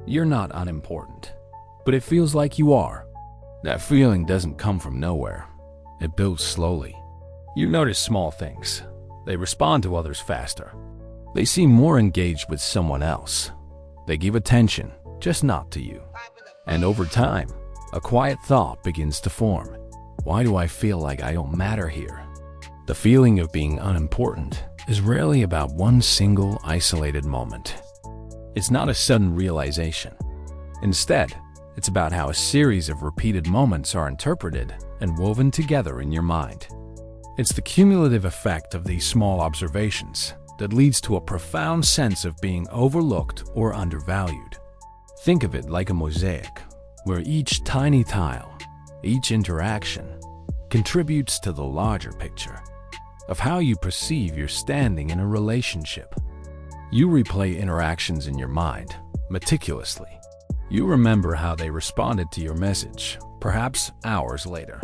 You're not unimportant, but it feels like you are. That feeling doesn't come from nowhere. It builds slowly. You notice small things. They respond to others faster. They seem more engaged with someone else. They give attention, just not to you. And over time, a quiet thought begins to form. Why do I feel like I don't matter here? The feeling of being unimportant is rarely about one single isolated moment. It's not a sudden realization. Instead, it's about how a series of repeated moments are interpreted and woven together in your mind. It's the cumulative effect of these small observations that leads to a profound sense of being overlooked or undervalued. Think of it like a mosaic, where each tiny tile, each interaction, contributes to the larger picture of how you perceive your standing in a relationship. You replay interactions in your mind meticulously. You remember how they responded to your message, perhaps hours later,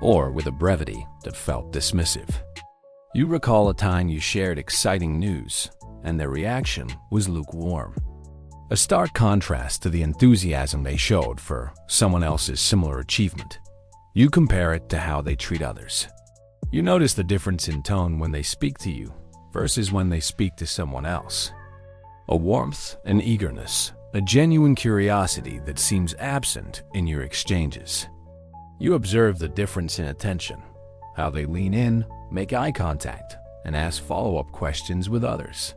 or with a brevity that felt dismissive. You recall a time you shared exciting news, and their reaction was lukewarm. A stark contrast to the enthusiasm they showed for someone else's similar achievement. You compare it to how they treat others. You notice the difference in tone when they speak to you versus when they speak to someone else. A warmth and eagerness, a genuine curiosity that seems absent in your exchanges. You observe the difference in attention, how they lean in, make eye contact, and ask follow-up questions with others.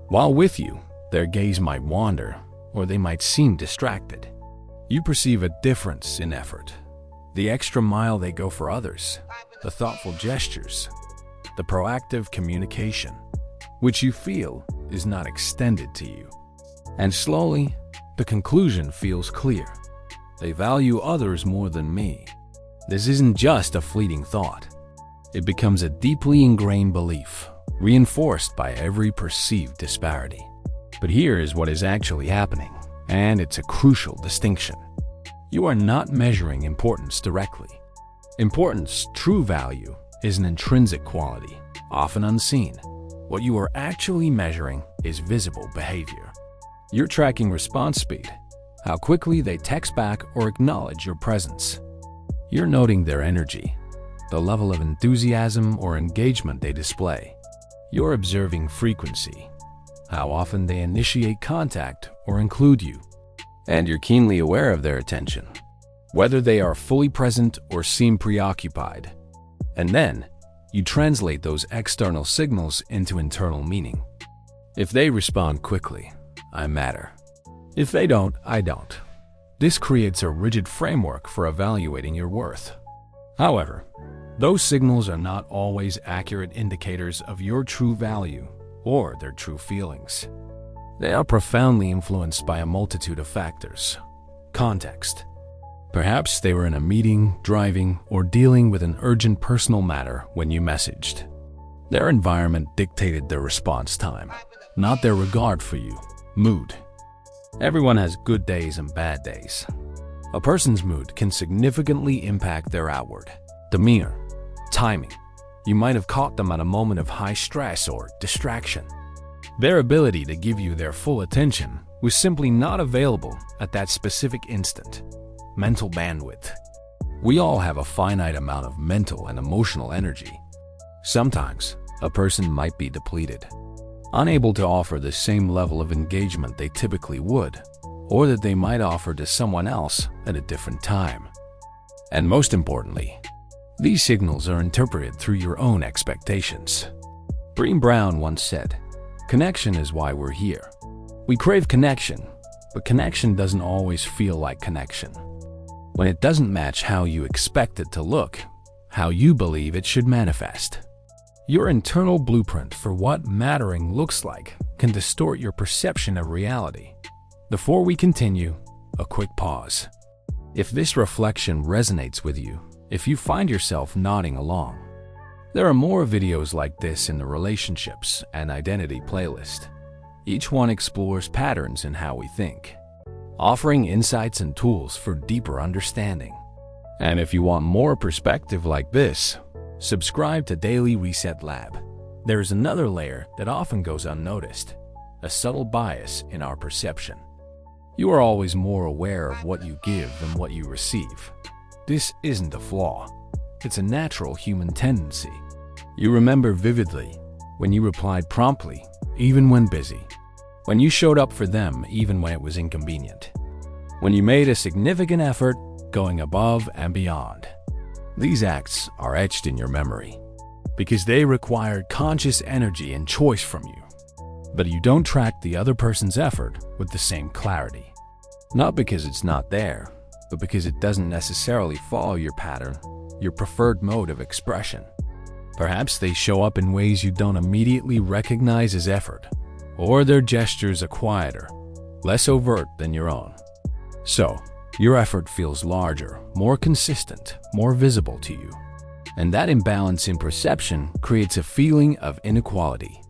While with you, their gaze might wander, or they might seem distracted. You perceive a difference in effort, the extra mile they go for others, the thoughtful gestures, the proactive communication, which you feel is not extended to you. And slowly, the conclusion feels clear. They value others more than me. This isn't just a fleeting thought. It becomes a deeply ingrained belief, reinforced by every perceived disparity. But here is what is actually happening, and it's a crucial distinction. You are not measuring importance directly. Importance, true value, is an intrinsic quality, often unseen. What you are actually measuring is visible behavior. You're tracking response speed, how quickly they text back or acknowledge your presence. You're noting their energy, the level of enthusiasm or engagement they display. You're observing frequency, how often they initiate contact or include you. And you're keenly aware of their attention, whether they are fully present or seem preoccupied. And then, you translate those external signals into internal meaning. If they respond quickly, I matter. If they don't, I don't. This creates a rigid framework for evaluating your worth. However, those signals are not always accurate indicators of your true value or their true feelings. They are profoundly influenced by a multitude of factors. Context. Perhaps they were in a meeting, driving, or dealing with an urgent personal matter when you messaged. Their environment dictated their response time, not their regard for you. Mood. Everyone has good days and bad days. A person's mood can significantly impact their outward demeanor, timing. You might have caught them at a moment of high stress or distraction. Their ability to give you their full attention was simply not available at that specific instant. Mental bandwidth. We all have a finite amount of mental and emotional energy. Sometimes, a person might be depleted, unable to offer the same level of engagement they typically would, or that they might offer to someone else at a different time. And most importantly, these signals are interpreted through your own expectations. Brené Brown once said, "Connection is why we're here." We crave connection, but connection doesn't always feel like connection. When it doesn't match how you expect it to look, how you believe it should manifest. Your internal blueprint for what mattering looks like can distort your perception of reality. Before we continue, a quick pause. If this reflection resonates with you, if you find yourself nodding along, there are more videos like this in the Relationships and Identity playlist. Each one explores patterns in how we think, offering insights and tools for deeper understanding. And if you want more perspective like this, subscribe to Daily Reset Lab. There's another layer that often goes unnoticed, a subtle bias in our perception. You are always more aware of what you give than what you receive. This isn't a flaw. It's a natural human tendency. You remember vividly when you replied promptly, even when busy. When you showed up for them, even when it was inconvenient. When you made a significant effort, going above and beyond. These acts are etched in your memory because they required conscious energy and choice from you. But you don't track the other person's effort with the same clarity. Not because it's not there, but because it doesn't necessarily follow your pattern, your preferred mode of expression. Perhaps they show up in ways you don't immediately recognize as effort, or their gestures are quieter, less overt than your own. So, your effort feels larger, more consistent, more visible to you. And that imbalance in perception creates a feeling of inequality,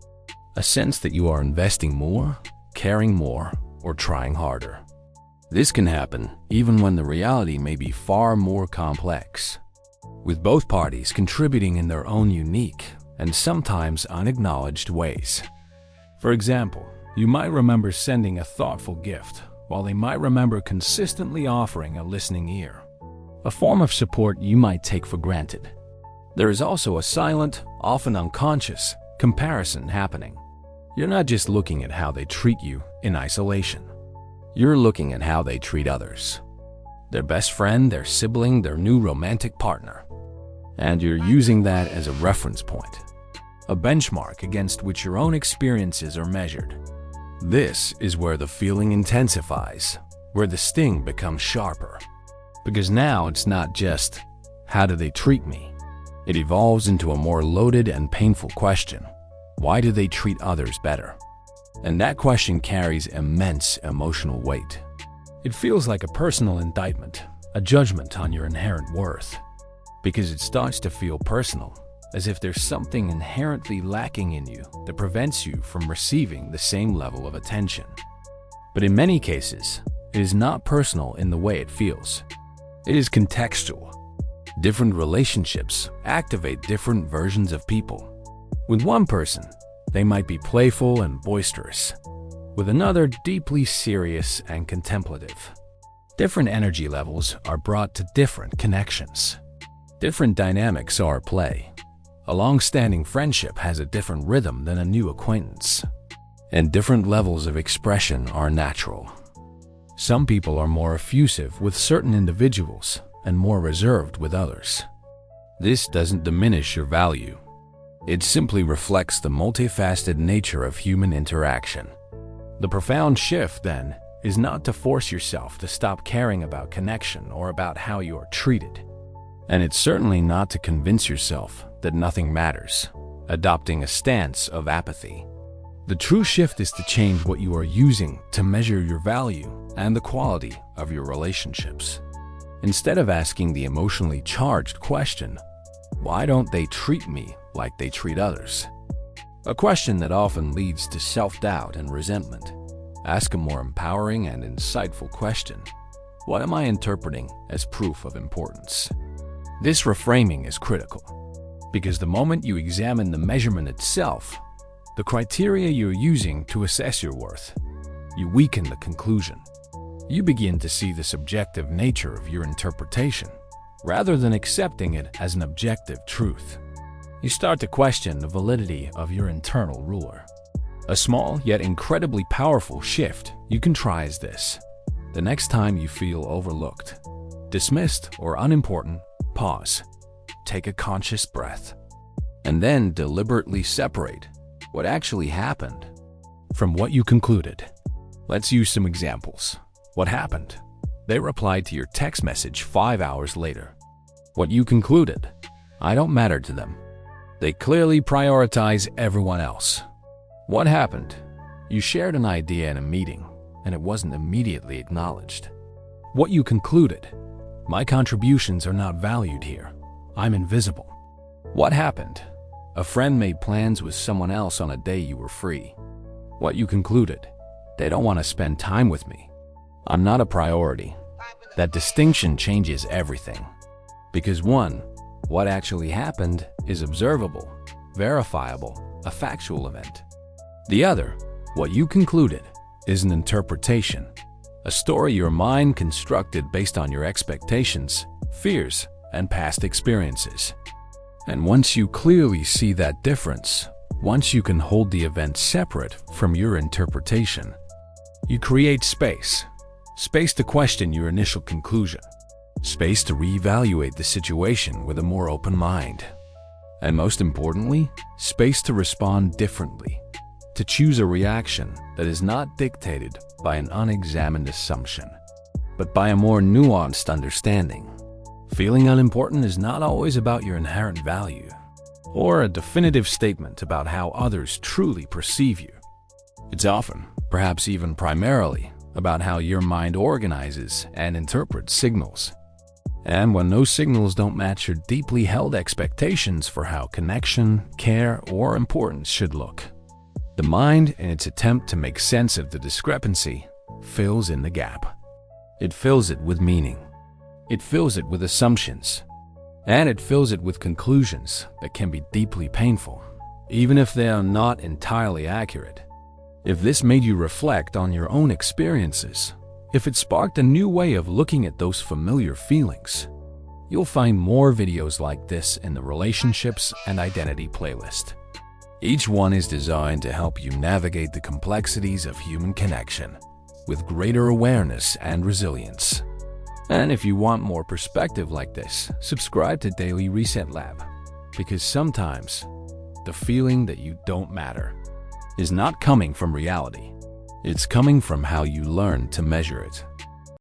a sense that you are investing more, caring more, or trying harder. This can happen even when the reality may be far more complex, with both parties contributing in their own unique and sometimes unacknowledged ways. For example, you might remember sending a thoughtful gift, while they might remember consistently offering a listening ear, a form of support you might take for granted. There is also a silent, often unconscious, comparison happening. You're not just looking at how they treat you in isolation. You're looking at how they treat others. Their best friend, their sibling, their new romantic partner. And you're using that as a reference point, a benchmark against which your own experiences are measured. This is where the feeling intensifies, where the sting becomes sharper. Because now it's not just, how do they treat me? It evolves into a more loaded and painful question. Why do they treat others better? And that question carries immense emotional weight. It feels like a personal indictment, a judgment on your inherent worth. Because it starts to feel personal, as if there's something inherently lacking in you that prevents you from receiving the same level of attention. But in many cases, it is not personal in the way it feels. It is contextual. Different relationships activate different versions of people. With one person, they might be playful and boisterous. With another, deeply serious and contemplative. Different energy levels are brought to different connections. Different dynamics are at play. A long-standing friendship has a different rhythm than a new acquaintance. And different levels of expression are natural. Some people are more effusive with certain individuals and more reserved with others. This doesn't diminish your value. It simply reflects the multifaceted nature of human interaction. The profound shift, then, is not to force yourself to stop caring about connection or about how you are treated. And it's certainly not to convince yourself that nothing matters, adopting a stance of apathy. The true shift is to change what you are using to measure your value and the quality of your relationships. Instead of asking the emotionally charged question, why don't they treat me like they treat others? A question that often leads to self-doubt and resentment. Ask a more empowering and insightful question. What am I interpreting as proof of importance? This reframing is critical, because the moment you examine the measurement itself, the criteria you're using to assess your worth, you weaken the conclusion. You begin to see the subjective nature of your interpretation, rather than accepting it as an objective truth. You start to question the validity of your internal ruler. A small yet incredibly powerful shift you can try is this. The next time you feel overlooked, dismissed, or unimportant, pause, take a conscious breath, and then deliberately separate what actually happened from what you concluded. Let's use some examples. What happened? They replied to your text message 5 hours later. What you concluded? I don't matter to them. They clearly prioritize everyone else. What happened? You shared an idea in a meeting, and it wasn't immediately acknowledged. What you concluded? My contributions are not valued here. I'm invisible. What happened? A friend made plans with someone else on a day you were free. What you concluded? They don't want to spend time with me. I'm not a priority. That distinction changes everything. Because one, what actually happened is observable, verifiable, a factual event. The other, what you concluded, is an interpretation, a story your mind constructed based on your expectations, fears, and past experiences. And once you clearly see that difference, once you can hold the event separate from your interpretation, you create space. Space to question your initial conclusion. Space to reevaluate the situation with a more open mind. And most importantly, space to respond differently, to choose a reaction that is not dictated by an unexamined assumption, but by a more nuanced understanding. Feeling unimportant is not always about your inherent value, or a definitive statement about how others truly perceive you. It's often, perhaps even primarily, about how your mind organizes and interprets signals. And when those signals don't match your deeply held expectations for how connection, care, or importance should look, the mind, in its attempt to make sense of the discrepancy, fills in the gap. It fills it with meaning. It fills it with assumptions. And it fills it with conclusions that can be deeply painful, even if they are not entirely accurate. If this made you reflect on your own experiences, if it sparked a new way of looking at those familiar feelings, you'll find more videos like this in the Relationships and Identity playlist. Each one is designed to help you navigate the complexities of human connection with greater awareness and resilience. And if you want more perspective like this, subscribe to Daily Reset Lab, because sometimes the feeling that you don't matter is not coming from reality. It's coming from how you learn to measure it.